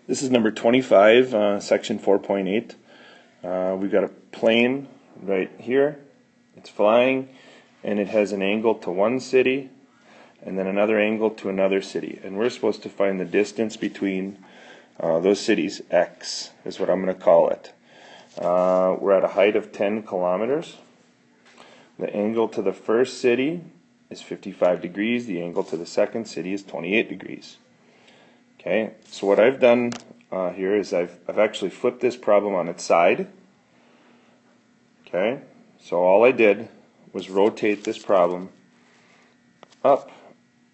This is number 25, section 4.8. We've got a plane right here. It's flying, and it has an angle to one city, and then another angle to another city. And we're supposed to find the distance between those cities. X is what I'm going to call it. We're at a height of 10 kilometers. The angle to the first city is 55 degrees. The angle to the second city is 28 degrees. Okay, so what I've done here is I've actually flipped this problem on its side. Okay, so all I did was rotate this problem up,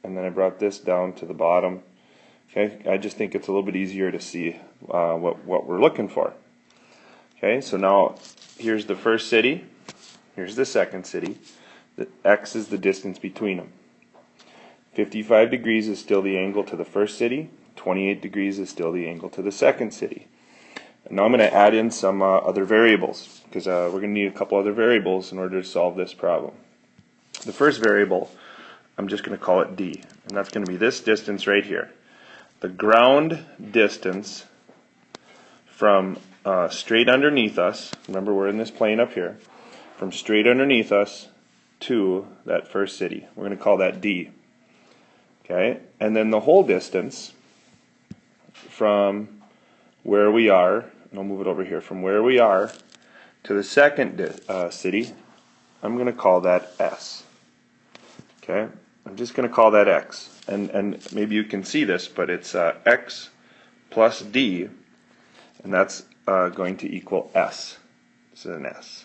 and then I brought this down to the bottom. Okay, I just think it's a little bit easier to see what we're looking for. Okay, so now here's the first city, here's the second city. The X is the distance between them. 55 degrees is still the angle to the first city. 28 degrees is still the angle to the second city. And now I'm going to add in some other variables, because we're going to need a couple other variables in order to solve this problem. The first variable, I'm just going to call it D, and that's going to be this distance right here. The ground distance from straight underneath us, remember we're in this plane up here, from straight underneath us to that first city. We're going to call that D. Okay, and then the whole distance from where we are, and I'll move it over here, from where we are to the second city, I'm going to call that S. Okay, I'm just going to call that X. And maybe you can see this, but it's X plus D, and that's going to equal S. This is an S.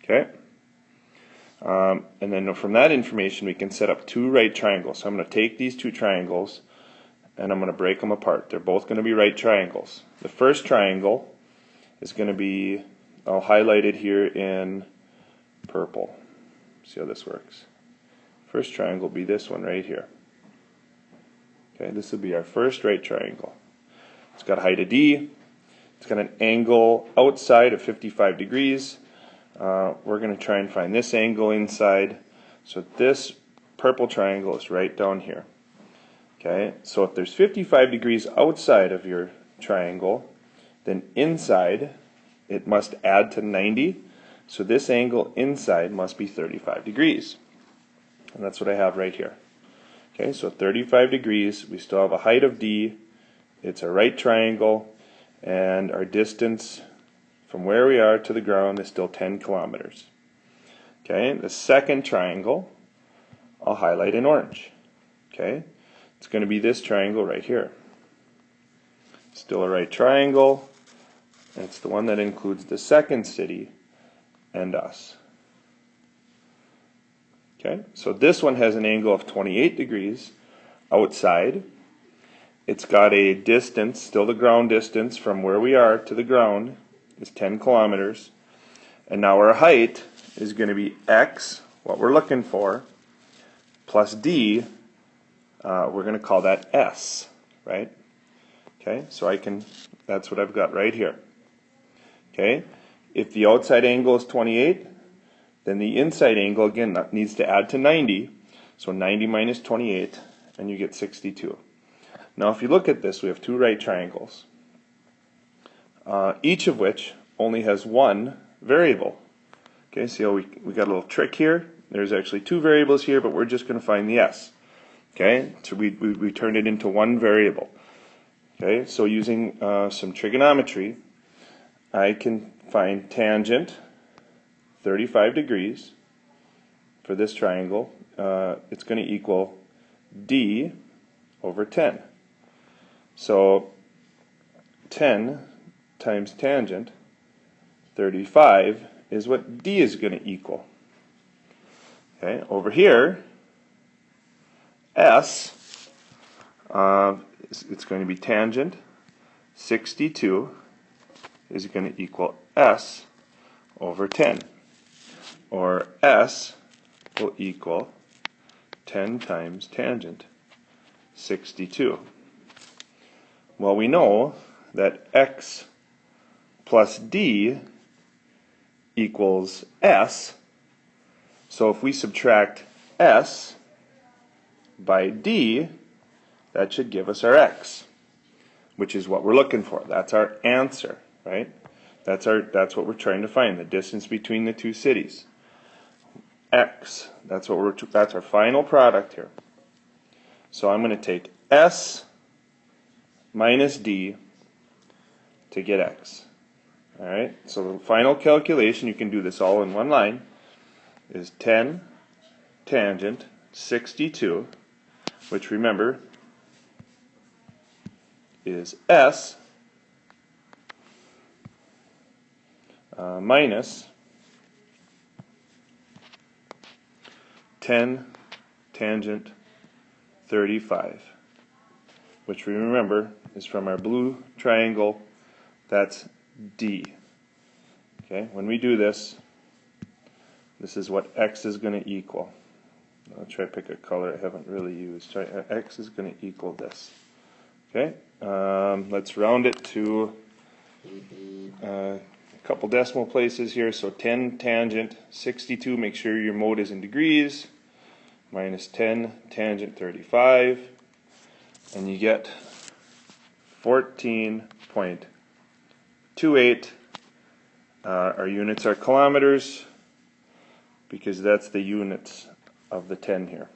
Okay. And then from that information we can set up two right triangles. So I'm going to take these two triangles and I'm going to break them apart. They're both going to be right triangles. The first triangle is going to be, I'll highlight it here in purple. See how this works. First triangle will be this one right here. Okay, this will be our first right triangle. It's got a height of D. It's got an angle outside of 55 degrees. We're going to try and find this angle inside. So this purple triangle is right down here. Okay, so if there's 55 degrees outside of your triangle, then inside it must add to 90. So this angle inside must be 35 degrees. And that's what I have right here. Okay, so 35 degrees, we still have a height of D, it's a right triangle, and our distance from where we are to the ground is still 10 kilometers. Okay, the second triangle I'll highlight in orange. Okay, it's going to be this triangle right here. Still a right triangle, and it's the one that includes the second city and us. Okay, so this one has an angle of 28 degrees outside. It's got a distance, still the ground distance from where we are to the ground is 10 kilometers. And now our height is going to be X, what we're looking for, plus D, we're going to call that S, right? Okay, so that's what I've got right here. Okay, if the outside angle is 28, then the inside angle, again, needs to add to 90. So 90 minus 28, and you get 62. Now if you look at this, we have two right triangles, each of which only has one variable. Okay, see how we got a little trick here? There's actually two variables here, but we're just going to find the S. Okay, so we turned it into one variable. Okay, so using some trigonometry, I can find tangent 35 degrees for this triangle. It's going to equal D over 10. So 10 times tangent 35 is what D is going to equal. Okay, over here, S, it's going to be tangent 62 is going to equal S over 10. Or S will equal 10 times tangent 62. Well, we know that X plus D equals S, so if we subtract S by D, that should give us our x, which is what we're looking for. That's our answer, right? That's what we're trying to find, the distance between the two cities. X, that's our final product here. So I'm going to take S minus D to get X. All right, so the final calculation, you can do this all in one line, is 10 tangent 62, which remember is S minus 10 tangent 35, which we remember is from our blue triangle, that's D. Okay, when we do this, this is what X is going to equal. I'll try to pick a color I haven't really used. X is going to equal this. Okay, let's round it to a couple decimal places here. So 10 tangent 62, make sure your mode is in degrees, minus 10 tangent 35, and you get 14.28. Our units are kilometers, because that's the units of the 10 here.